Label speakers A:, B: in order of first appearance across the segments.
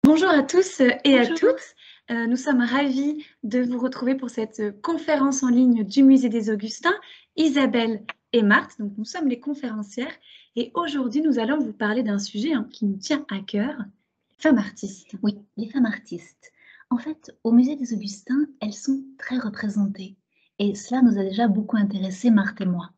A: Bonjour à tous et à
B: Bonjour.
A: toutes. Nous sommes ravis de vous retrouver pour cette conférence en ligne du Musée des Augustins, Isabelle et Marthe. Donc, nous sommes les conférencières et aujourd'hui, nous allons vous parler d'un sujet qui nous tient à cœur, les femmes artistes.
B: Oui, les femmes artistes. En fait, au Musée des Augustins, elles sont très représentées et cela nous a déjà beaucoup intéressés, Marthe et moi.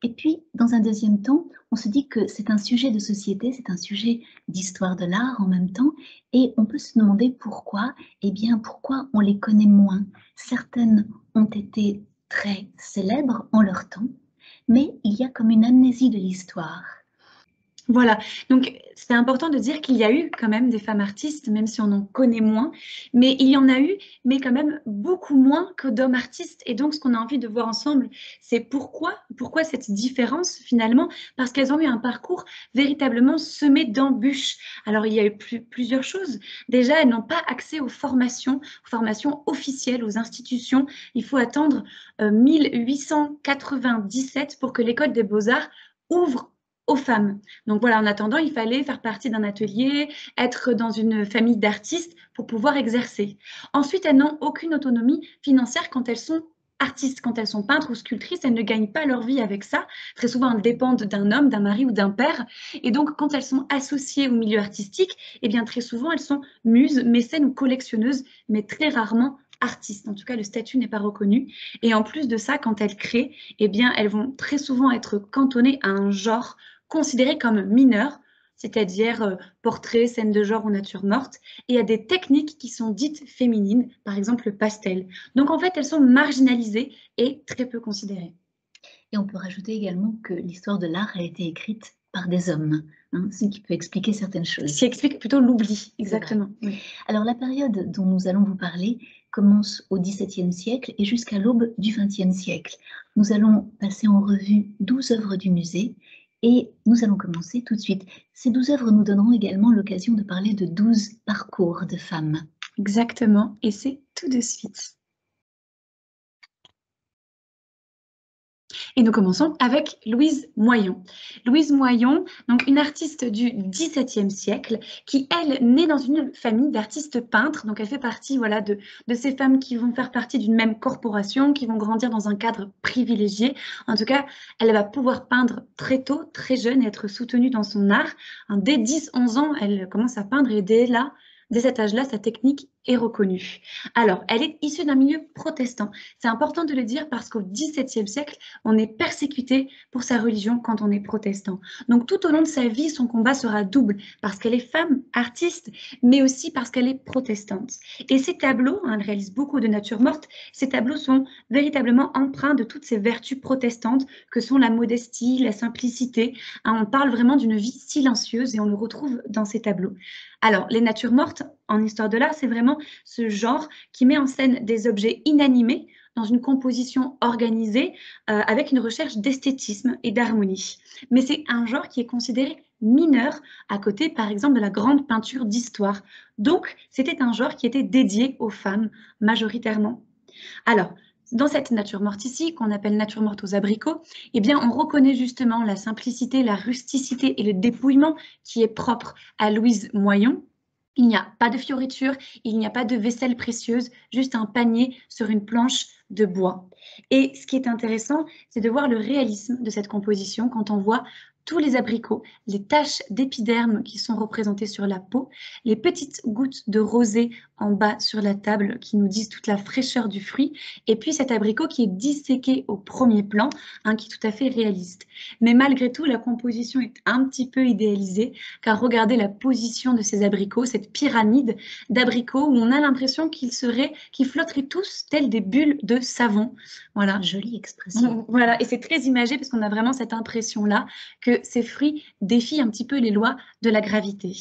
B: Et puis, dans un deuxième temps, on se dit que c'est un sujet de société, c'est un sujet d'histoire de l'art en même temps, et on peut se demander pourquoi. Eh bien, pourquoi on les connaît moins? Certaines ont été très célèbres en leur temps, mais il y a comme une amnésie de l'histoire.
A: Voilà, donc c'est important de dire qu'il y a eu quand même des femmes artistes, même si on en connaît moins, mais il y en a eu, mais quand même beaucoup moins que d'hommes artistes. Et donc, ce qu'on a envie de voir ensemble, c'est pourquoi cette différence finalement? Parce qu'elles ont eu un parcours véritablement semé d'embûches. Alors, il y a eu plusieurs choses. Déjà, elles n'ont pas accès aux formations officielles, aux institutions. Il faut attendre 1897 pour que l'école des beaux-arts ouvre aux femmes. Donc voilà, en attendant, il fallait faire partie d'un atelier, être dans une famille d'artistes pour pouvoir exercer. Ensuite, elles n'ont aucune autonomie financière quand elles sont artistes, quand elles sont peintres ou sculptrices, elles ne gagnent pas leur vie avec ça. Très souvent, elles dépendent d'un homme, d'un mari ou d'un père. Et donc, quand elles sont associées au milieu artistique, eh bien, très souvent, elles sont muses, mécènes ou collectionneuses, mais très rarement artistes. En tout cas, le statut n'est pas reconnu. Et en plus de ça, quand elles créent, eh bien, elles vont très souvent être cantonnées à un genre considérées comme mineures, c'est-à-dire portraits, scènes de genre ou nature morte, et à des techniques qui sont dites féminines, par exemple le pastel. Donc en fait, elles sont marginalisées et très peu considérées.
B: Et on peut rajouter également que l'histoire de l'art a été écrite par des hommes, hein, ce qui peut expliquer certaines
A: Ce
B: choses.
A: qui explique plutôt l'oubli,
B: C'est vrai.
A: exactement. Oui.
B: Alors la période dont nous allons vous parler commence au XVIIe siècle et jusqu'à l'aube du XXe siècle. Nous allons passer en revue 12 œuvres du musée et nous allons commencer tout de suite. Ces 12 œuvres nous donneront également l'occasion de parler de 12 parcours de femmes.
A: Exactement, et c'est tout de suite. Et nous commençons avec Louise Moyon. Louise Moyon, donc une artiste du XVIIe siècle, qui, elle, naît dans une famille d'artistes peintres. Donc, elle fait partie voilà, de ces femmes qui vont faire partie d'une même corporation, qui vont grandir dans un cadre privilégié. En tout cas, elle va pouvoir peindre très tôt, très jeune, et être soutenue dans son art. Dès 10-11 ans, elle commence à peindre et dès cet âge-là, sa technique est reconnue. Alors, elle est issue d'un milieu protestant. C'est important de le dire parce qu'au XVIIe siècle, on est persécuté pour sa religion quand on est protestant. Donc tout au long de sa vie, son combat sera double, parce qu'elle est femme, artiste, mais aussi parce qu'elle est protestante. Et ces tableaux, elle réalise beaucoup de nature morte, ces tableaux sont véritablement empreints de toutes ces vertus protestantes que sont la modestie, la simplicité. On parle vraiment d'une vie silencieuse et on le retrouve dans ces tableaux. Alors, les natures mortes, en histoire de l'art, c'est vraiment ce genre qui met en scène des objets inanimés dans une composition organisée avec une recherche d'esthétisme et d'harmonie. Mais c'est un genre qui est considéré mineur à côté, par exemple, de la grande peinture d'histoire. Donc, c'était un genre qui était dédié aux femmes majoritairement. Alors, dans cette nature morte ici, qu'on appelle nature morte aux abricots, eh bien, on reconnaît justement la simplicité, la rusticité et le dépouillement qui est propre à Louise Moyon. Il n'y a pas de fioritures, il n'y a pas de vaisselle précieuse, juste un panier sur une planche de bois. Et ce qui est intéressant, c'est de voir le réalisme de cette composition quand on voit tous les abricots, les taches d'épiderme qui sont représentées sur la peau, les petites gouttes de rosée en bas sur la table qui nous disent toute la fraîcheur du fruit, et puis cet abricot qui est disséqué au premier plan, qui est tout à fait réaliste. Mais malgré tout, la composition est un petit peu idéalisée, car regardez la position de ces abricots, cette pyramide d'abricots où on a l'impression qu'ils flotteraient tous tels des bulles de savon. Voilà.
B: Jolie expression.
A: Voilà, et c'est très imagé parce qu'on a vraiment cette impression-là que ces fruits défient un petit peu les lois de la gravité.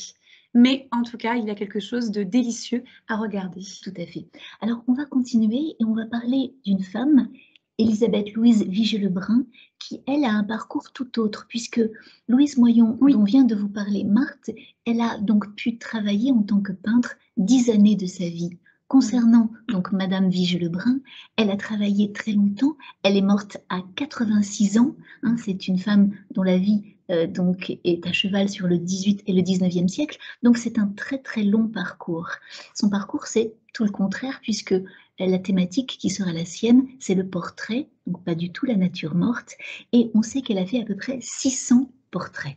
A: Mais en tout cas, il y a quelque chose de délicieux à regarder.
B: Tout à fait. Alors, on va continuer et on va parler d'une femme, Élisabeth Louise Vigée-Lebrun, qui, elle, a un parcours tout autre, puisque Louise Moyon,
A: Oui.
B: dont vient de vous parler Marthe, elle a donc pu travailler en tant que peintre 10 années de sa vie. Concernant donc Madame Vigée-Lebrun, elle a travaillé très longtemps, elle est morte à 86 ans, hein, c'est une femme dont la vie donc est à cheval sur le 18 et le 19e siècle. Donc c'est un très très long parcours. Son parcours, c'est tout le contraire, puisque la thématique qui sera la sienne, c'est le portrait, donc pas du tout la nature morte, et on sait qu'elle a fait à peu près 600 portraits.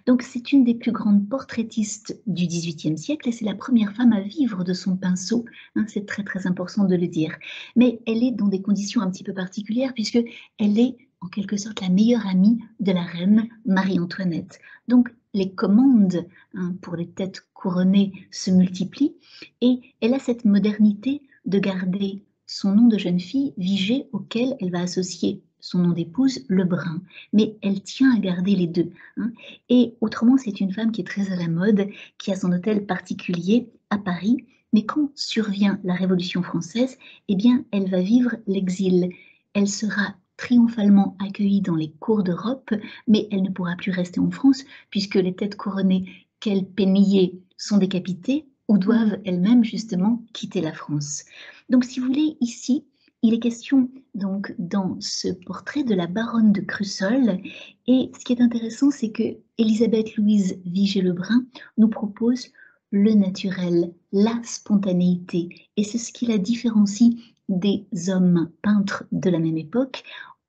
B: Donc c'est une des plus grandes portraitistes du XVIIIe siècle et c'est la première femme à vivre de son pinceau, hein, c'est très très important de le dire. Mais elle est dans des conditions un petit peu particulières puisque elle est en quelque sorte la meilleure amie de la reine Marie-Antoinette. Donc les commandes, hein, pour les têtes couronnées se multiplient et elle a cette modernité de garder son nom de jeune fille Vigée auquel elle va associer son nom d'épouse, Lebrun. Mais elle tient à garder les deux, hein. Et autrement, c'est une femme qui est très à la mode, qui a son hôtel particulier à Paris. Mais quand survient la Révolution française, eh bien, elle va vivre l'exil. Elle sera triomphalement accueillie dans les cours d'Europe, mais elle ne pourra plus rester en France puisque les têtes couronnées qu'elle peignait sont décapitées ou doivent elles-mêmes justement quitter la France. Donc, si vous voulez, ici, il est question donc dans ce portrait de la baronne de Crussol. Et ce qui est intéressant, c'est que Élisabeth Louise Vigée-Lebrun nous propose le naturel, la spontanéité. Et c'est ce qui la différencie des hommes peintres de la même époque,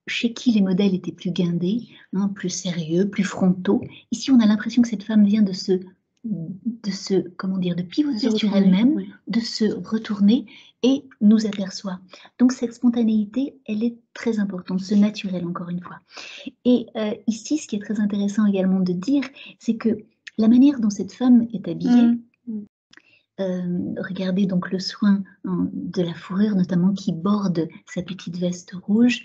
B: chez qui les modèles étaient plus guindés, hein, plus sérieux, plus frontaux. Ici, on a l'impression que cette femme vient de comment dire, de pivoter sur elle-même, oui, de se retourner et nous aperçoit. Donc cette spontanéité, elle est très importante, ce naturel encore une fois. Et ici, ce qui est très intéressant également de dire, c'est que la manière dont cette femme est habillée, regardez donc le soin, hein, de la fourrure notamment qui borde sa petite veste rouge,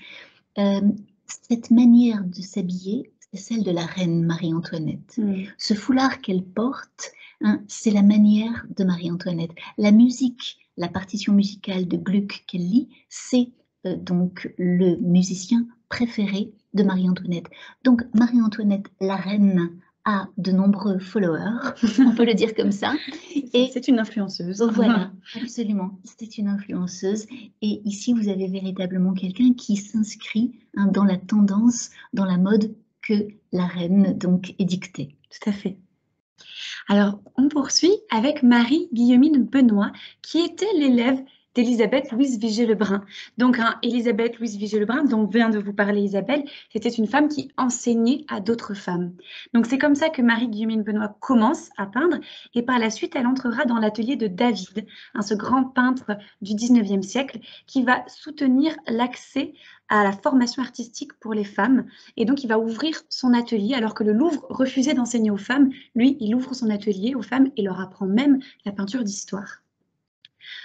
B: cette manière de s'habiller, c'est celle de la reine Marie-Antoinette. Ce foulard qu'elle porte, hein, c'est la manière de Marie-Antoinette. La musique, la partition musicale de Gluck qu'elle lit, c'est donc le musicien préféré de Marie-Antoinette. Donc Marie-Antoinette, la reine, a de nombreux followers, on peut le dire comme ça.
A: Et c'est une influenceuse.
B: Voilà, absolument, c'était une influenceuse. Et ici, vous avez véritablement quelqu'un qui s'inscrit, hein, dans la tendance, dans la mode que la reine donc édictait.
A: Tout à fait. Alors, on poursuit avec Marie-Guillemine Benoît, qui était l'élève d'Élisabeth Louise Vigée-Lebrun. Donc, hein, Élisabeth Louise Vigée-Lebrun, dont vient de vous parler Isabelle, c'était une femme qui enseignait à d'autres femmes. Donc, c'est comme ça que Marie-Guillemine Benoît commence à peindre et par la suite, elle entrera dans l'atelier de David, hein, ce grand peintre du 19e siècle qui va soutenir l'accès à la formation artistique pour les femmes. Et donc, il va ouvrir son atelier alors que le Louvre refusait d'enseigner aux femmes. Lui, il ouvre son atelier aux femmes et leur apprend même la peinture d'histoire.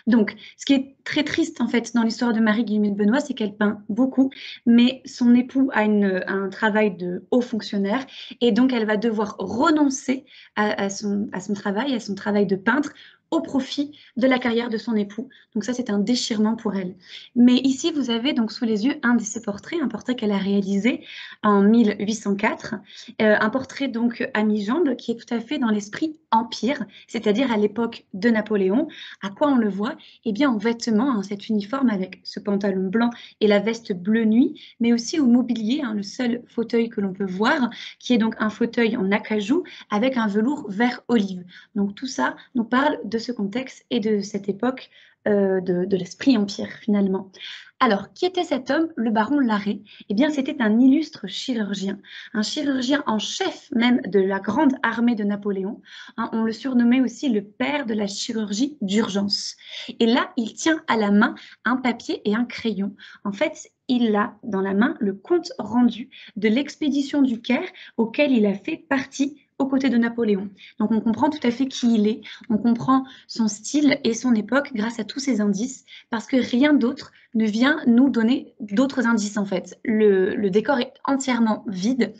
A: Donc, ce qui est très triste en fait dans l'histoire de Marie-Guillemine Benoît, c'est qu'elle peint beaucoup, mais son époux a un travail de haut fonctionnaire et donc elle va devoir renoncer à son travail de peintre au profit de la carrière de son époux. Donc ça, c'est un déchirement pour elle. Mais ici, vous avez donc sous les yeux un de ses portraits, un portrait qu'elle a réalisé en 1804, un portrait donc à mi-jambe qui est tout à fait dans l'esprit empire, c'est-à-dire à l'époque de Napoléon. À quoi on le voit? Eh bien, en vêtements, hein, cet uniforme avec ce pantalon blanc et la veste bleu nuit, mais aussi au mobilier, hein, le seul fauteuil que l'on peut voir, qui est donc un fauteuil en acajou avec un velours vert olive. Donc tout ça nous parle de ce contexte et de cette époque de l'esprit empire finalement. Alors, qui était cet homme, le baron Larrey? Eh bien, c'était un illustre chirurgien, un chirurgien en chef même de la grande armée de Napoléon. Hein, on le surnommait aussi le père de la chirurgie d'urgence. Et là, il tient à la main un papier et un crayon. En fait, il a dans la main le compte rendu de l'expédition du Caire auquel il a fait partie aux côtés de Napoléon. Donc on comprend tout à fait qui il est, on comprend son style et son époque grâce à tous ces indices, parce que rien d'autre ne vient nous donner d'autres indices en fait. Le décor est entièrement vide,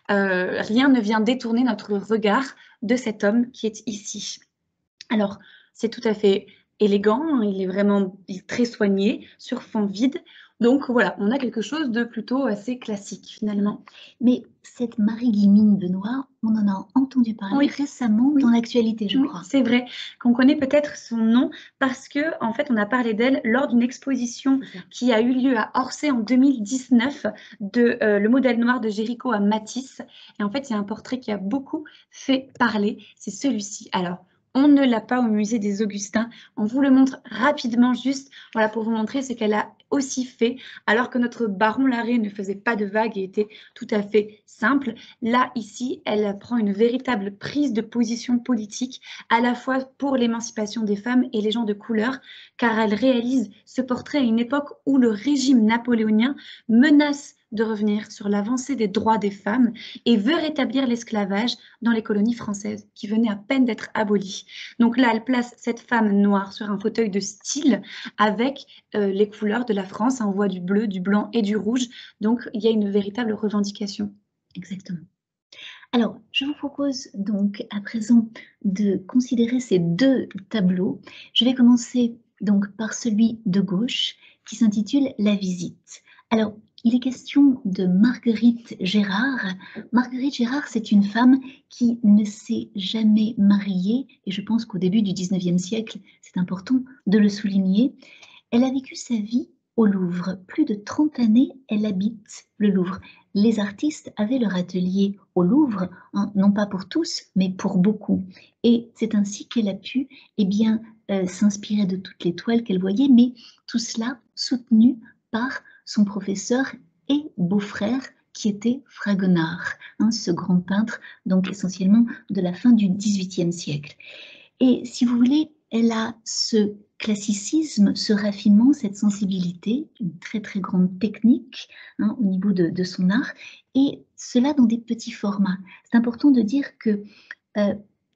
A: rien ne vient détourner notre regard de cet homme qui est ici. Alors, c'est tout à fait élégant, il est très soigné, sur fond vide. Donc voilà, on a quelque chose de plutôt assez classique finalement.
B: Mais cette Marie-Guillemine Benoît, on en a entendu parler récemment dans l'actualité, je crois.
A: C'est vrai qu'on connaît peut-être son nom parce que en fait, on a parlé d'elle lors d'une exposition qui a eu lieu à Orsay en 2019 de Le modèle noir de Géricault à Matisse. Et en fait, il y a un portrait qui a beaucoup fait parler, c'est celui-ci. Alors, on ne l'a pas au musée des Augustins. On vous le montre rapidement juste, voilà, pour vous montrer ce qu'elle a aussi fait, alors que notre baron Larrey ne faisait pas de vagues et était tout à fait simple. Là, ici, elle prend une véritable prise de position politique, à la fois pour l'émancipation des femmes et les gens de couleur, car elle réalise ce portrait à une époque où le régime napoléonien menace de revenir sur l'avancée des droits des femmes et veut rétablir l'esclavage dans les colonies françaises qui venaient à peine d'être abolies. Donc là, elle place cette femme noire sur un fauteuil de style avec les couleurs de la France. On voit du bleu, du blanc et du rouge. Donc, il y a une véritable revendication.
B: Exactement. Alors, je vous propose donc à présent de considérer ces deux tableaux. Je vais commencer donc par celui de gauche qui s'intitule La visite. Alors, il est question de Marguerite Gérard. Marguerite Gérard, c'est une femme qui ne s'est jamais mariée, et je pense qu'au début du 19e siècle, c'est important de le souligner. Elle a vécu sa vie au Louvre. Plus de 30 années, elle habite le Louvre. Les artistes avaient leur atelier au Louvre, hein, non pas pour tous, mais pour beaucoup. Et c'est ainsi qu'elle a pu s'inspirer de toutes les toiles qu'elle voyait, mais tout cela soutenu par son professeur et beau-frère qui était Fragonard, hein, ce grand peintre, donc essentiellement de la fin du XVIIIe siècle. Et si vous voulez, elle a ce classicisme, ce raffinement, cette sensibilité, une très très grande technique, hein, au niveau de son art, et cela dans des petits formats. C'est important de dire que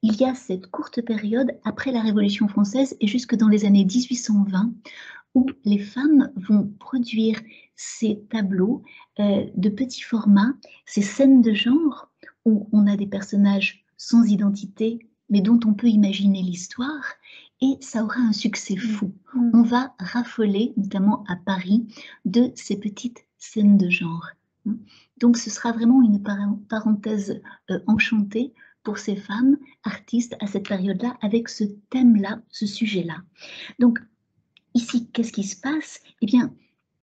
B: il y a cette courte période après la Révolution française et jusque dans les années 1820 où les femmes vont produire ces tableaux de petits formats, ces scènes de genre où on a des personnages sans identité mais dont on peut imaginer l'histoire, et ça aura un succès fou. On va raffoler, notamment à Paris, de ces petites scènes de genre. Donc ce sera vraiment une parenthèse enchantée pour ces femmes artistes à cette période-là, avec ce thème-là, ce sujet-là. Donc ici, qu'est-ce qui se passe? Eh bien,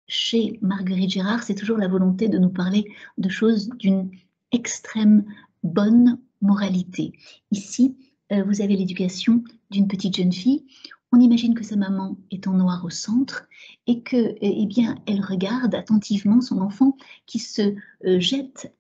B: chez Marguerite Gérard, c'est toujours la volonté de nous parler de choses d'une extrême bonne moralité. Ici, vous avez l'éducation d'une petite jeune fille. On imagine que sa maman est en noir au centre et que, elle regarde attentivement son enfant qui se jette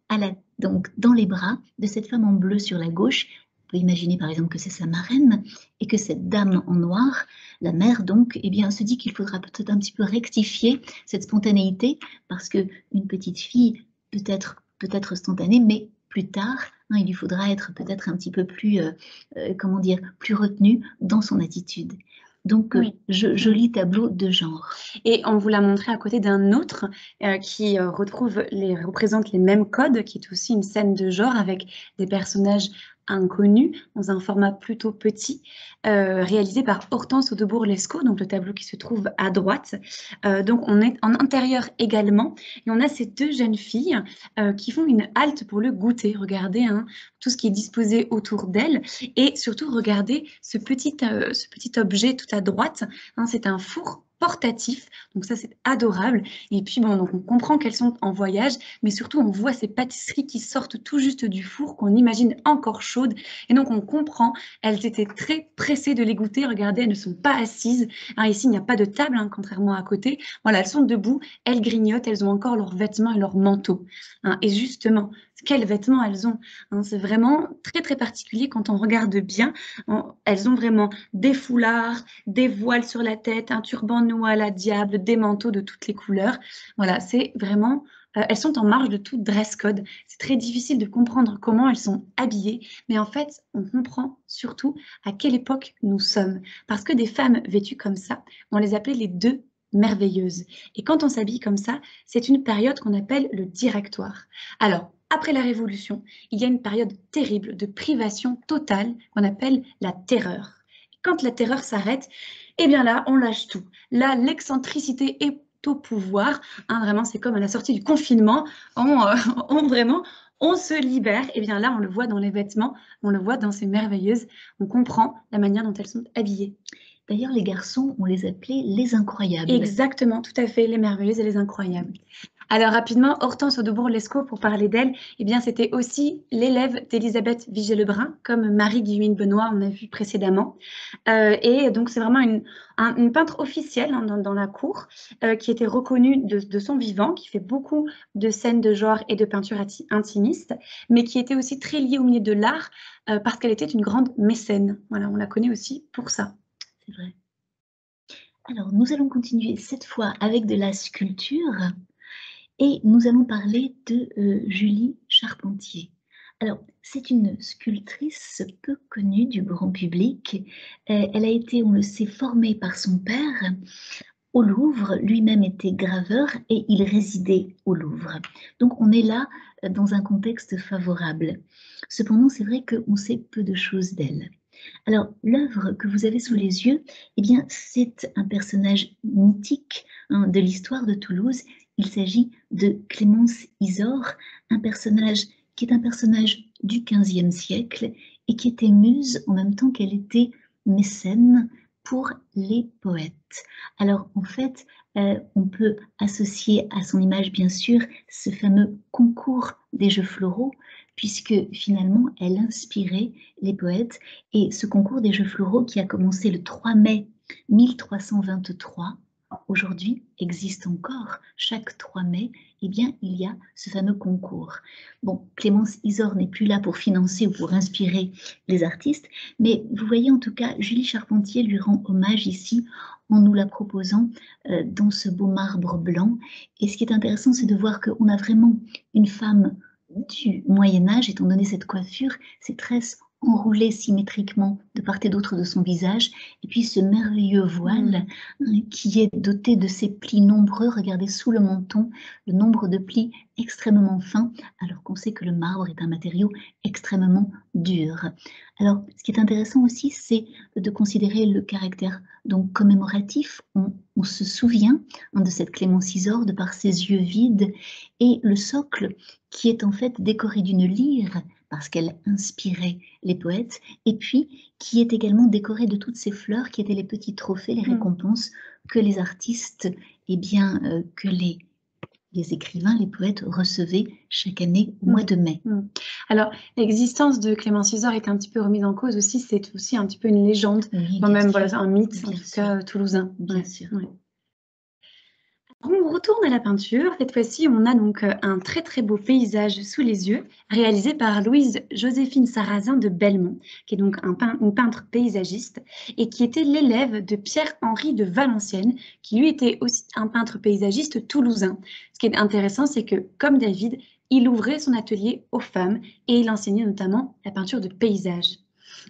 B: donc dans les bras de cette femme en bleu sur la gauche. On peut imaginer par exemple que c'est sa marraine et que cette dame en noir, la mère donc, se dit qu'il faudra peut-être un petit peu rectifier cette spontanéité parce que une petite fille peut être spontanée, mais plus tard, il lui faudra être peut-être un petit peu plus, plus retenue dans son attitude. Donc, joli tableau de genre.
A: Et on vous l'a montré à côté d'un autre qui représente les mêmes codes, qui est aussi une scène de genre avec des personnages inconnus dans un format plutôt petit, réalisé par Hortense Audebourg-Lescaut, donc le tableau qui se trouve à droite. Donc on est en intérieur également, et on a ces deux jeunes filles qui font une halte pour le goûter. Regardez tout ce qui est disposé autour d'elles, et surtout regardez ce petit objet tout à droite. C'est un four portatif, donc ça c'est adorable. Et puis donc on comprend qu'elles sont en voyage, mais surtout on voit ces pâtisseries qui sortent tout juste du four, qu'on imagine encore chaudes, et donc on comprend, elles étaient très pressées de les goûter. Regardez, elles ne sont pas assises, ici il n'y a pas de table, contrairement à côté. Voilà, elles sont debout, elles grignotent, elles ont encore leurs vêtements et leurs manteaux, et justement, quels vêtements elles ont, c'est vraiment très très particulier quand on regarde bien. Elles ont vraiment des foulards, des voiles sur la tête, un turban noir à la diable, des manteaux de toutes les couleurs. Voilà, c'est vraiment, elles sont en marge de tout dress code. C'est très difficile de comprendre comment elles sont habillées, mais en fait, on comprend surtout à quelle époque nous sommes. Parce que des femmes vêtues comme ça, on les appelait les deux merveilleuses. Et quand on s'habille comme ça, c'est une période qu'on appelle le directoire. Alors, après la Révolution, il y a une période terrible de privation totale qu'on appelle la terreur. Quand la terreur s'arrête, eh bien là, on lâche tout. Là, l'excentricité est au pouvoir. Hein, vraiment, c'est comme à la sortie du confinement, on se libère. Et bien là, on le voit dans les vêtements, on le voit dans ces merveilleuses. On comprend la manière dont elles sont habillées.
B: D'ailleurs, les garçons, on les appelait les incroyables.
A: Exactement, tout à fait, les merveilleuses et les incroyables. Alors rapidement, Hortense Audebourg-Lescaut, pour parler d'elle, eh bien c'était aussi l'élève d'Élisabeth Vigée-Lebrun, comme Marie Guillouine Benoît, on a vu précédemment. Et donc c'est vraiment une peintre officielle, hein, dans la cour, qui était reconnue de son vivant, qui fait beaucoup de scènes de genre et de peinture intimiste, mais qui était aussi très liée au milieu de l'art, parce qu'elle était une grande mécène. Voilà, on la connaît aussi pour ça.
B: C'est vrai. Alors, nous allons continuer cette fois avec de la sculpture et nous allons parler de Julie Charpentier. Alors, c'est une sculptrice peu connue du grand public. Elle a été, on le sait, formée par son père au Louvre. Lui-même était graveur et il résidait au Louvre. Donc, on est là dans un contexte favorable. Cependant, c'est vrai qu'on sait peu de choses d'elle. Alors, l'œuvre que vous avez sous les yeux, eh bien, c'est un personnage mythique, hein, de l'histoire de Toulouse. Il s'agit de Clémence Isor, un personnage qui est un personnage du XVe siècle et qui était muse en même temps qu'elle était mécène pour les poètes. Alors, en fait, on peut associer à son image, bien sûr, ce fameux concours des jeux floraux, puisque finalement, elle inspirait les poètes. Et ce concours des jeux floraux qui a commencé le 3 mai 1323, aujourd'hui existe encore. Chaque 3 mai, eh bien, il y a ce fameux concours. Bon, Clémence Isor n'est plus là pour financer ou pour inspirer les artistes, mais vous voyez en tout cas, Julie Charpentier lui rend hommage ici en nous la proposant dans ce beau marbre blanc. Et ce qui est intéressant, c'est de voir qu'on a vraiment une femme du Moyen-Âge, étant donné cette coiffure, ces tresses enroulées symétriquement de part et d'autre de son visage, et puis ce merveilleux voile qui est doté de ces plis nombreux. Regardez sous le menton, le nombre de plis extrêmement fins, alors qu'on sait que le marbre est un matériau extrêmement dur. Alors, ce qui est intéressant aussi, c'est de considérer le caractère donc commémoratif. On se souvient, hein, de cette Clémence Isor de par ses yeux vides et le socle qui est en fait décoré d'une lyre parce qu'elle inspirait les poètes, et puis qui est également décoré de toutes ces fleurs qui étaient les petits trophées, les récompenses que les artistes, eh bien, que les écrivains, les poètes recevaient chaque année au mois de mai.
A: Alors, l'existence de Clémence Isor est un petit peu remise en cause aussi, c'est aussi un petit peu une légende,
B: Oui,
A: même voilà, un mythe,
B: bien
A: en tout cas toulousain.
B: Bien sûr.
A: Ouais. On retourne à la peinture. Cette fois-ci, on a donc un très très beau paysage sous les yeux, réalisé par Louise-Joséphine Sarrazin de Belmont, qui est donc une peintre paysagiste et qui était l'élève de Pierre-Henri de Valenciennes, qui lui était aussi un peintre paysagiste toulousain. Ce qui est intéressant, c'est que, comme David, il ouvrait son atelier aux femmes et il enseignait notamment la peinture de paysage.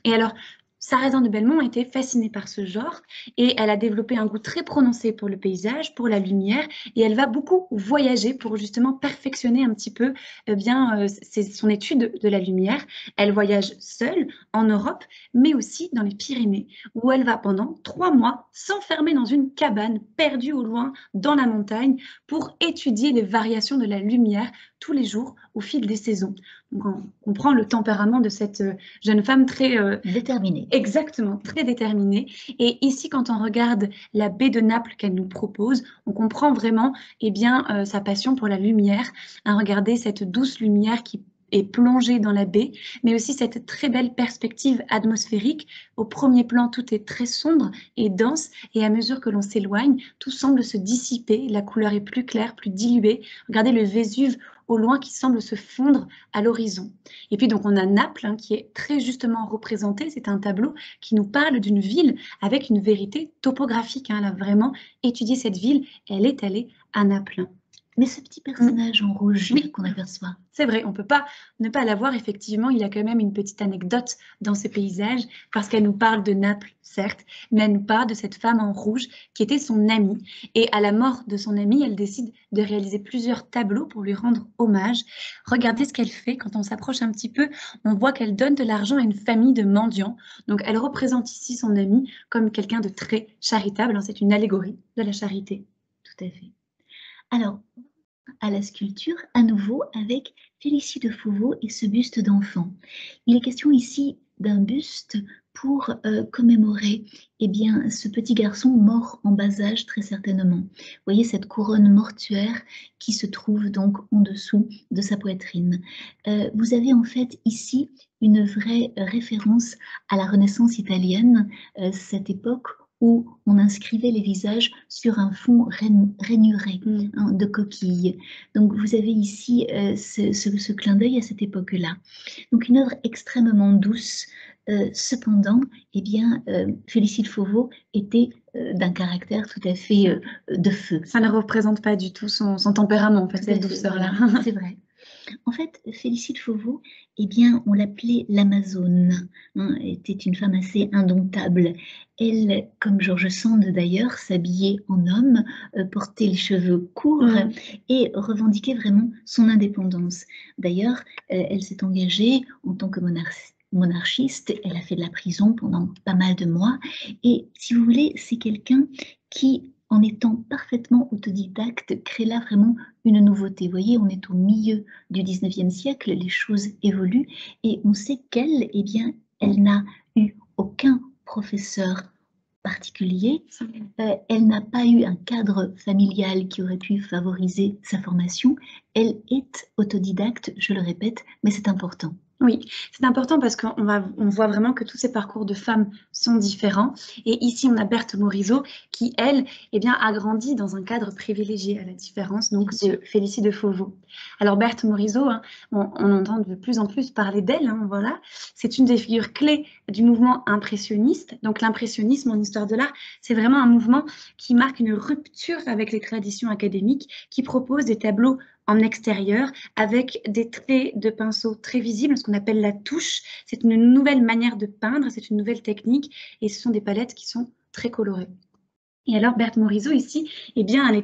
A: Et alors, Sarrazin de Belmont a été fascinée par ce genre et elle a développé un goût très prononcé pour le paysage, pour la lumière, et elle va beaucoup voyager pour justement perfectionner un petit peu son étude de la lumière. Elle voyage seule en Europe, mais aussi dans les Pyrénées, où elle va pendant 3 mois s'enfermer dans une cabane perdue au loin dans la montagne pour étudier les variations de la lumière tous les jours au fil des saisons. Donc, on comprend le tempérament de cette jeune femme très
B: déterminée.
A: Exactement, très déterminée. Et ici, quand on regarde la baie de Naples qu'elle nous propose, on comprend vraiment sa passion pour la lumière. Regardez cette douce lumière qui est plongée dans la baie, mais aussi cette très belle perspective atmosphérique. Au premier plan, tout est très sombre et dense, et à mesure que l'on s'éloigne, tout semble se dissiper, la couleur est plus claire, plus diluée. Regardez le Vésuve au loin qui semble se fondre à l'horizon. Et puis donc on a Naples qui est très justement représenté, c'est un tableau qui nous parle d'une ville avec une vérité topographique. Elle a vraiment étudié cette ville et elle est allée à Naples.
B: Mais ce petit personnage en rouge qu'on aperçoit.
A: C'est vrai, on ne peut pas ne pas la voir. Effectivement, il y a quand même une petite anecdote dans ce paysage parce qu'elle nous parle de Naples, certes, mais elle nous parle de cette femme en rouge qui était son amie. Et à la mort de son amie, elle décide de réaliser plusieurs tableaux pour lui rendre hommage. Regardez ce qu'elle fait. Quand on s'approche un petit peu, on voit qu'elle donne de l'argent à une famille de mendiants. Donc, elle représente ici son amie comme quelqu'un de très charitable. C'est une allégorie de la charité.
B: Tout à fait. Alors, à la sculpture, à nouveau avec Félicie de Fauveau et ce buste d'enfant. Il est question ici d'un buste pour commémorer eh bien, ce petit garçon mort en bas âge très certainement. Vous voyez cette couronne mortuaire qui se trouve donc en dessous de sa poitrine. Vous avez en fait ici une vraie référence à la Renaissance italienne, cette époque où on inscrivait les visages sur un fond rainuré de coquilles. Donc vous avez ici ce clin d'œil à cette époque-là. Donc une œuvre extrêmement douce. Cependant, eh bien, Félicie de Fauveau était d'un caractère tout à fait de feu.
A: Ça ne représente pas du tout son tempérament, en fait, cette douceur-là.
B: Voilà, c'est vrai. En fait, Félicie de Fauveau, eh bien, on l'appelait l'Amazone. Elle était une femme assez indomptable. Elle, comme George Sand d'ailleurs, s'habillait en homme, portait les cheveux courts et revendiquait vraiment son indépendance. D'ailleurs, elle s'est engagée en tant que monarchiste. Elle a fait de la prison pendant pas mal de mois. Et si vous voulez, c'est quelqu'un qui, en étant parfaitement autodidacte, crée là vraiment une nouveauté. Vous voyez, on est au milieu du 19e siècle, les choses évoluent et on sait qu'elle, eh bien, elle n'a eu aucun professeur particulier, elle n'a pas eu un cadre familial qui aurait pu favoriser sa formation, elle est autodidacte, je le répète, mais c'est important.
A: Oui, c'est important parce qu'on voit vraiment que tous ces parcours de femmes sont différents. Et ici, on a Berthe Morisot qui, elle, eh bien, a grandi dans un cadre privilégié, à la différence donc de Félicie de Fauveau. Alors Berthe Morisot, hein, on entend de plus en plus parler d'elle. Hein, voilà, c'est une des figures clés du mouvement impressionniste. Donc l'impressionnisme en histoire de l'art, c'est vraiment un mouvement qui marque une rupture avec les traditions académiques, qui propose des tableaux en extérieur avec des traits de pinceau très visibles, ce qu'on appelle la touche. C'est une nouvelle manière de peindre, c'est une nouvelle technique et ce sont des palettes qui sont très colorées. Et alors Berthe Morisot ici, eh bien, elle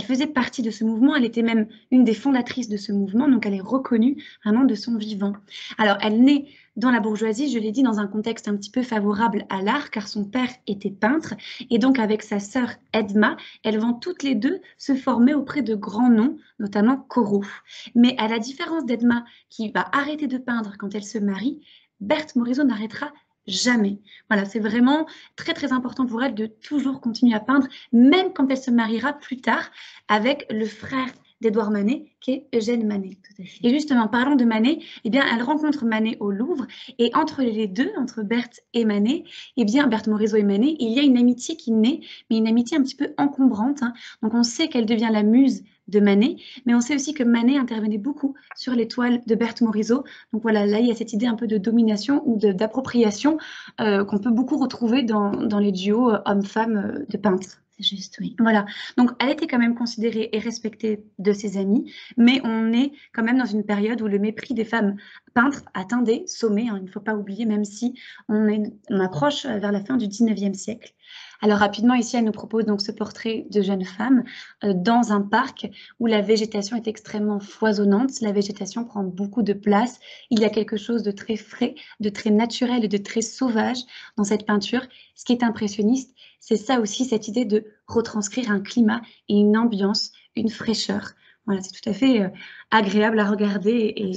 A: faisait partie de ce mouvement, elle était même une des fondatrices de ce mouvement, donc elle est reconnue vraiment de son vivant. Alors elle naît dans la bourgeoisie, je l'ai dit, dans un contexte un petit peu favorable à l'art, car son père était peintre, et donc avec sa sœur Edma, elles vont toutes les deux se former auprès de grands noms, notamment Corot. Mais à la différence d'Edma, qui va arrêter de peindre quand elle se marie, Berthe Morisot n'arrêtera jamais. Voilà, c'est vraiment très très important pour elle de toujours continuer à peindre, même quand elle se mariera plus tard avec le frère d'Édouard Manet, qui est Eugène Manet. Et justement, parlant de Manet, eh bien, elle rencontre Manet au Louvre, et entre les deux, entre Berthe et Manet, eh bien, Berthe Morisot et Manet, il y a une amitié qui naît, mais une amitié un petit peu encombrante. Hein. Donc, on sait qu'elle devient la muse de Manet, mais on sait aussi que Manet intervenait beaucoup sur les toiles de Berthe Morisot. Donc voilà, là, il y a cette idée un peu de domination ou d'appropriation qu'on peut beaucoup retrouver dans les duos hommes-femmes de peintres.
B: C'est juste, oui.
A: Voilà, donc elle était quand même considérée et respectée de ses amis, mais on est quand même dans une période où le mépris des femmes peintres atteint des sommets, hein, il ne faut pas oublier, même si on approche vers la fin du 19e siècle. Alors rapidement, ici, elle nous propose donc ce portrait de jeune femme dans un parc où la végétation est extrêmement foisonnante. La végétation prend beaucoup de place. Il y a quelque chose de très frais, de très naturel et de très sauvage dans cette peinture. Ce qui est impressionniste, c'est ça aussi, cette idée de retranscrire un climat et une ambiance, une fraîcheur. Voilà, c'est tout à fait agréable à regarder et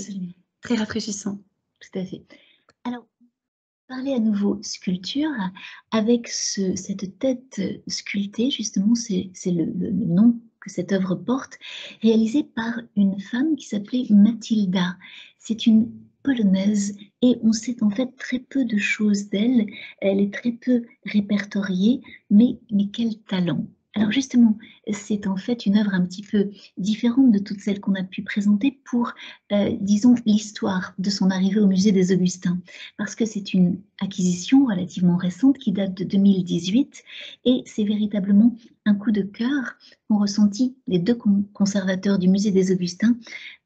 A: très rafraîchissant.
B: Tout à fait. Alors, parler à nouveau sculpture avec cette tête sculptée, justement, c'est le nom que cette œuvre porte, réalisée par une femme qui s'appelait Mathilda. C'est une polonaise et on sait en fait très peu de choses d'elle. Elle est très peu répertoriée, mais quel talent! Alors justement, c'est en fait une œuvre un petit peu différente de toutes celles qu'on a pu présenter pour, disons, l'histoire de son arrivée au musée des Augustins. Parce que c'est une acquisition relativement récente qui date de 2018 et c'est véritablement un coup de cœur qu'ont ressenti les deux conservateurs du musée des Augustins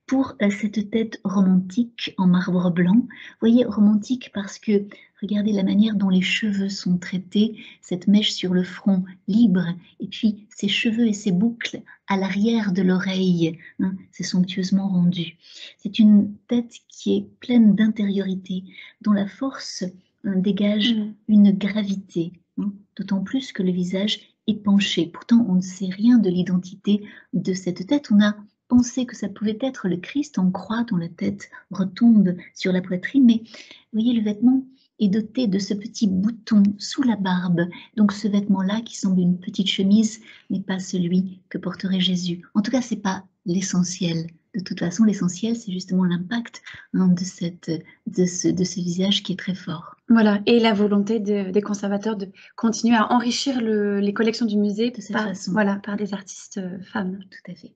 B: pour cette tête romantique en marbre blanc. Vous voyez, romantique parce que regardez la manière dont les cheveux sont traités, cette mèche sur le front libre, et puis ces cheveux et ces boucles à l'arrière de l'oreille, hein, c'est somptueusement rendu. C'est une tête qui est pleine d'intériorité, dont la force dégage une gravité, hein, d'autant plus que le visage est penché. Pourtant, on ne sait rien de l'identité de cette tête. On a pensé que ça pouvait être le Christ en croix dont la tête retombe sur la poitrine, mais vous voyez, le vêtement est doté de ce petit bouton sous la barbe. Donc ce vêtement-là, qui semble une petite chemise, n'est pas celui que porterait Jésus. En tout cas, ce n'est pas l'essentiel. De toute façon, l'essentiel, c'est justement l'impact de ce visage qui est très fort.
A: Voilà, et la volonté des conservateurs de continuer à enrichir les collections du musée
B: de cette façon.
A: Voilà, par des artistes femmes.
B: Tout à fait.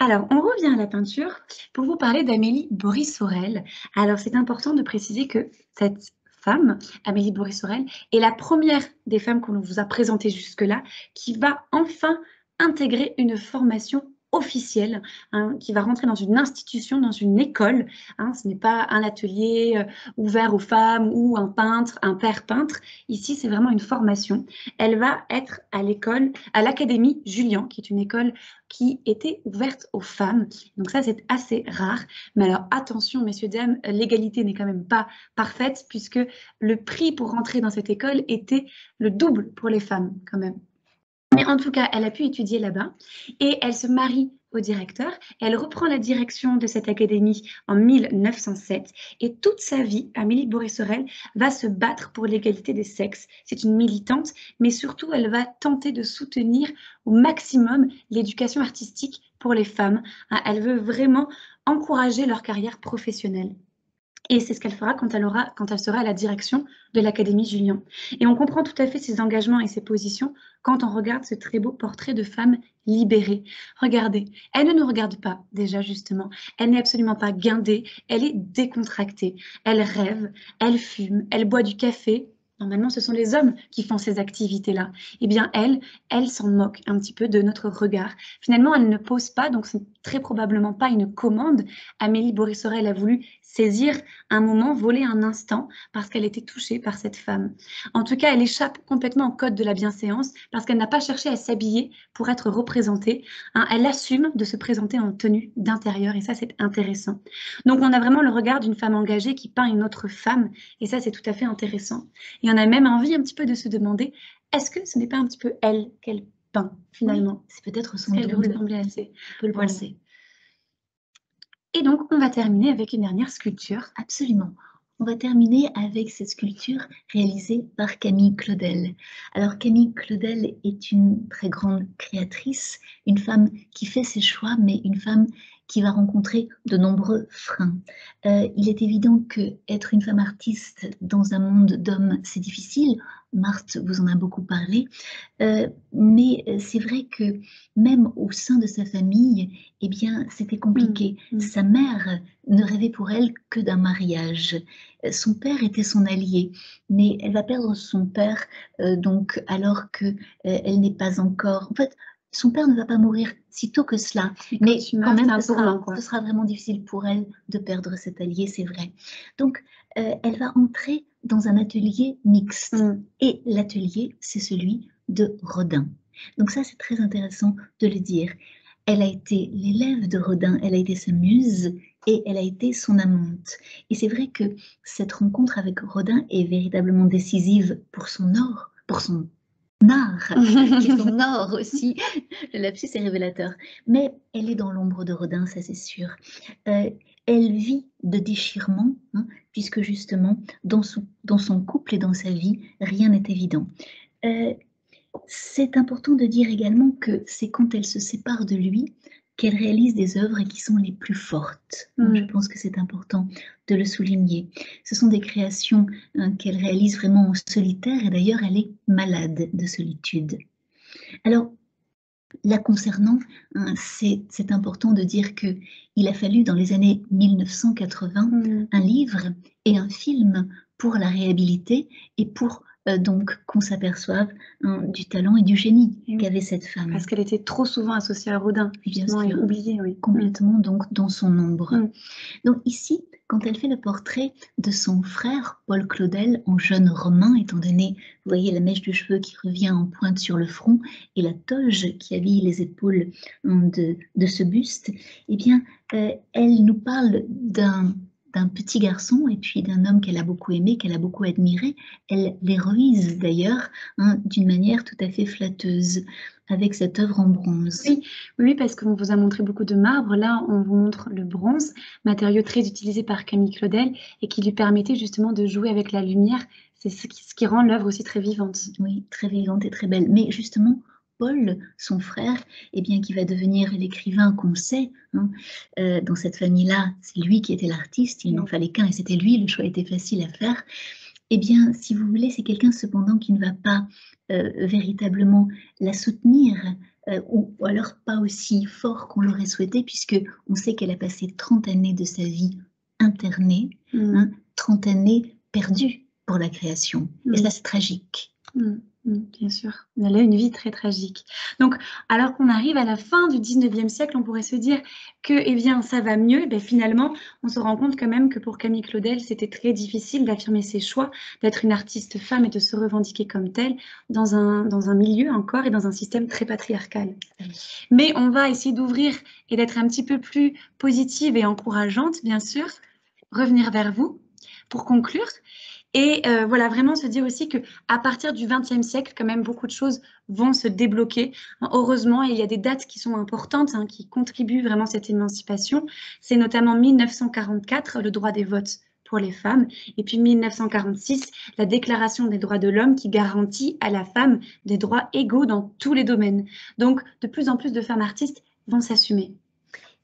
A: Alors, on revient à la peinture pour vous parler d'Amélie Boris-Sorel. Alors, c'est important de préciser que cette femme, Amélie Boris-Sorel, est la première des femmes qu'on vous a présentées jusque-là qui va enfin intégrer une formation officielle, hein, qui va rentrer dans une institution, dans une école. Hein, ce n'est pas un atelier ouvert aux femmes ou un peintre, un père peintre. Ici, c'est vraiment une formation. Elle va être à l'école, à l'Académie Julian, qui est une école qui était ouverte aux femmes. Donc ça, c'est assez rare. Mais alors, attention, messieurs, dames, l'égalité n'est quand même pas parfaite puisque le prix pour rentrer dans cette école était le double pour les femmes, quand même. Mais en tout cas, elle a pu étudier là-bas et elle se marie au directeur. Elle reprend la direction de cette académie en 1907 et toute sa vie, Amélie Boris-Sorel va se battre pour l'égalité des sexes. C'est une militante, mais surtout, elle va tenter de soutenir au maximum l'éducation artistique pour les femmes. Elle veut vraiment encourager leur carrière professionnelle. Et c'est ce qu'elle fera quand elle sera à la direction de l'Académie Julian. Et on comprend tout à fait ses engagements et ses positions quand on regarde ce très beau portrait de femme libérée. Regardez, elle ne nous regarde pas déjà justement. Elle n'est absolument pas guindée, elle est décontractée. Elle rêve, elle fume, elle boit du café. Normalement, ce sont les hommes qui font ces activités-là. Eh bien, elle s'en moque un petit peu de notre regard. Finalement, elle ne pose pas, donc c'est très probablement pas une commande. Amélie Boris-Sorel a voulu saisir un moment, voler un instant, parce qu'elle était touchée par cette femme. En tout cas, elle échappe complètement au code de la bienséance, parce qu'elle n'a pas cherché à s'habiller pour être représentée. Hein, elle assume de se présenter en tenue d'intérieur, et ça, c'est intéressant. Donc, on a vraiment le regard d'une femme engagée qui peint une autre femme, et ça, c'est tout à fait intéressant. Et on a même envie un petit peu de se demander, est-ce que ce n'est pas un petit peu elle qu'elle peint, finalement?
B: Oui, c'est peut-être son
A: double. Elle
B: double.
A: ressemblait assez.
B: On peut le penser.
A: Et donc, on va terminer avec une dernière sculpture.
B: Absolument. On va terminer avec cette sculpture réalisée par Camille Claudel. Alors, Camille Claudel est une très grande créatrice, une femme qui fait ses choix, mais une femme qui va rencontrer de nombreux freins. Il est évident que être une femme artiste dans un monde d'hommes, c'est difficile. Marthe vous en a beaucoup parlé. Mais c'est vrai que même au sein de sa famille, eh bien, c'était compliqué. Sa mère ne rêvait pour elle que d'un mariage. Son père était son allié, mais elle va perdre son père donc alors que elle n'est pas encore. En fait, son père ne va pas mourir si tôt que cela, mais quand même, ce sera vraiment difficile pour elle de perdre cet allié, c'est vrai. Donc, elle va entrer dans un atelier mixte, et l'atelier, c'est celui de Rodin. Donc ça, c'est très intéressant de le dire. Elle a été l'élève de Rodin, elle a été sa muse et elle a été son amante. Et c'est vrai que cette rencontre avec Rodin est véritablement décisive pour son art, qui est son or aussi. Le lapsus est révélateur. Mais elle est dans l'ombre de Rodin, ça c'est sûr. Elle vit de déchirement, hein, puisque justement, dans son couple et dans sa vie, rien n'est évident. C'est important de dire également que c'est quand elle se sépare de lui qu'elle réalise des œuvres qui sont les plus fortes. Je pense que c'est important de le souligner. Ce sont des créations qu'elle réalise vraiment en solitaire et d'ailleurs elle est malade de solitude. Alors, là concernant, c'est important de dire qu'il a fallu dans les années 1980 un livre et un film pour la réhabiliter et pour donc qu'on s'aperçoive du talent et du génie qu'avait cette femme.
A: Parce qu'elle était trop souvent associée à Rodin,
B: bien sûr,
A: et oubliée,
B: complètement donc dans son ombre. Donc ici, quand elle fait le portrait de son frère Paul Claudel en jeune Romain, étant donné, vous voyez la mèche de cheveux qui revient en pointe sur le front et la toge qui habille les épaules de ce buste, eh bien, elle nous parle d'un d'un petit garçon et puis d'un homme qu'elle a beaucoup aimé, qu'elle a beaucoup admiré. Elle l'héroïse d'ailleurs, hein, d'une manière tout à fait flatteuse, avec cette œuvre en bronze.
A: Oui, oui, parce qu'on vous a montré beaucoup de marbre. Là, on vous montre le bronze, matériau très utilisé par Camille Claudel et qui lui permettait justement de jouer avec la lumière. C'est ce qui rend l'œuvre aussi très vivante.
B: Oui, très vivante et très belle. Mais justement, Paul, son frère, eh bien, qui va devenir l'écrivain qu'on sait, hein, dans cette famille-là, c'est lui qui était l'artiste, il n'en fallait qu'un et c'était lui, le choix était facile à faire. Eh bien, si vous voulez, c'est quelqu'un cependant qui ne va pas véritablement la soutenir, ou alors pas aussi fort qu'on l'aurait souhaité, puisque on sait qu'elle a passé 30 années de sa vie internée, hein, 30 années perdues pour la création. Et ça, c'est tragique.
A: Bien sûr, elle a une vie très tragique. Donc, alors qu'on arrive à la fin du 19e siècle, on pourrait se dire que, eh bien, ça va mieux. Ben, finalement, on se rend compte quand même que pour Camille Claudel, c'était très difficile d'affirmer ses choix, d'être une artiste femme et de se revendiquer comme telle dans un milieu encore et dans un système très patriarcal. Mais on va essayer d'ouvrir et d'être un petit peu plus positive et encourageante, bien sûr, revenir vers vous pour conclure. Et voilà, vraiment se dire aussi qu'à partir du XXe siècle, quand même, beaucoup de choses vont se débloquer. Heureusement, il y a des dates qui sont importantes, hein, qui contribuent vraiment à cette émancipation. C'est notamment 1944, le droit des votes pour les femmes, et puis 1946, la Déclaration des droits de l'homme qui garantit à la femme des droits égaux dans tous les domaines. Donc, de plus en plus de femmes artistes vont s'assumer.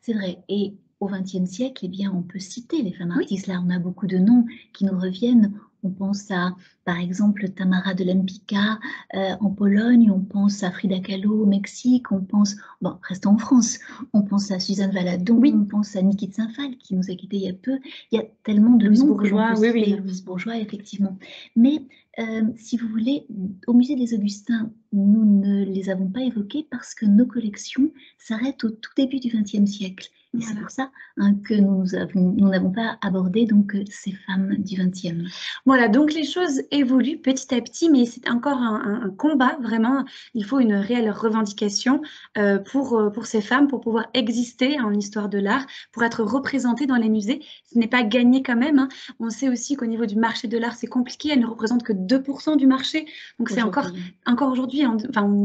B: C'est vrai. Et au XXe siècle, eh bien, on peut citer les femmes artistes. Là, on a beaucoup de noms qui nous reviennent. On pense à, par exemple, Tamara de Lempicka en Pologne, on pense à Frida Kahlo au Mexique, on pense, bon, restons en France, on pense à Suzanne Valadon, on pense à Niki de Saint-Phal qui nous a quittés il y a peu. Il y a tellement de noms que l'on peut citer. Louise Bourgeois, effectivement. Mais si vous voulez, au musée des Augustins, nous ne les avons pas évoqués parce que nos collections s'arrêtent au tout début du XXe siècle. Et c'est pour ça que nous n'avons pas abordé donc ces femmes du XXe.
A: Voilà, donc les choses évoluent petit à petit, mais c'est encore un combat, vraiment. Il faut une réelle revendication pour ces femmes, pour pouvoir exister en histoire de l'art, pour être représentées dans les musées. Ce n'est pas gagné quand même, hein. On sait aussi qu'au niveau du marché de l'art, c'est compliqué. Elles ne représentent que 2% du marché. Donc c'est encore aujourd'hui,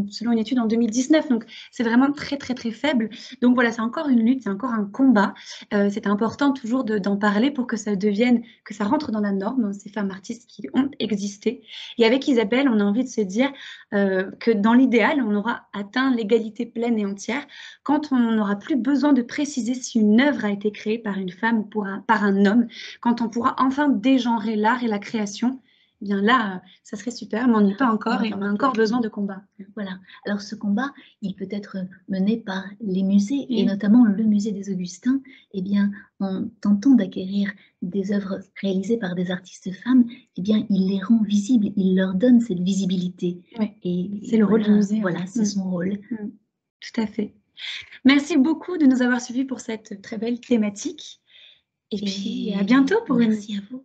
A: selon une étude en 2019. Donc c'est vraiment très, très, très faible. Donc voilà, c'est encore une lutte, c'est encore un combat. C'est important toujours d'en parler pour que ça devienne, que ça rentre dans la norme, hein, ces femmes artistes qui ont existé. Et avec Isabelle, on a envie de se dire que dans l'idéal, on aura atteint l'égalité pleine et entière quand on n'aura plus besoin de préciser si une œuvre a été créée par une femme ou par un homme, quand on pourra enfin dégenrer l'art et la création. Eh bien là, ça serait super, mais on n'y est pas encore et on a encore besoin de combat.
B: Voilà. Alors ce combat, il peut être mené par les musées et notamment le musée des Augustins, eh bien, en tentant d'acquérir des œuvres réalisées par des artistes femmes, eh bien, il les rend visibles, il leur donne cette visibilité.
A: Et c'est le rôle du musée.
B: Voilà, c'est son rôle.
A: Tout à fait. Merci beaucoup de nous avoir suivis pour cette très belle thématique. Et puis, à bientôt pour une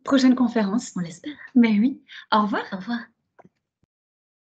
A: prochaine conférence.
B: On l'espère.
A: Mais oui. Au revoir.
B: Au revoir.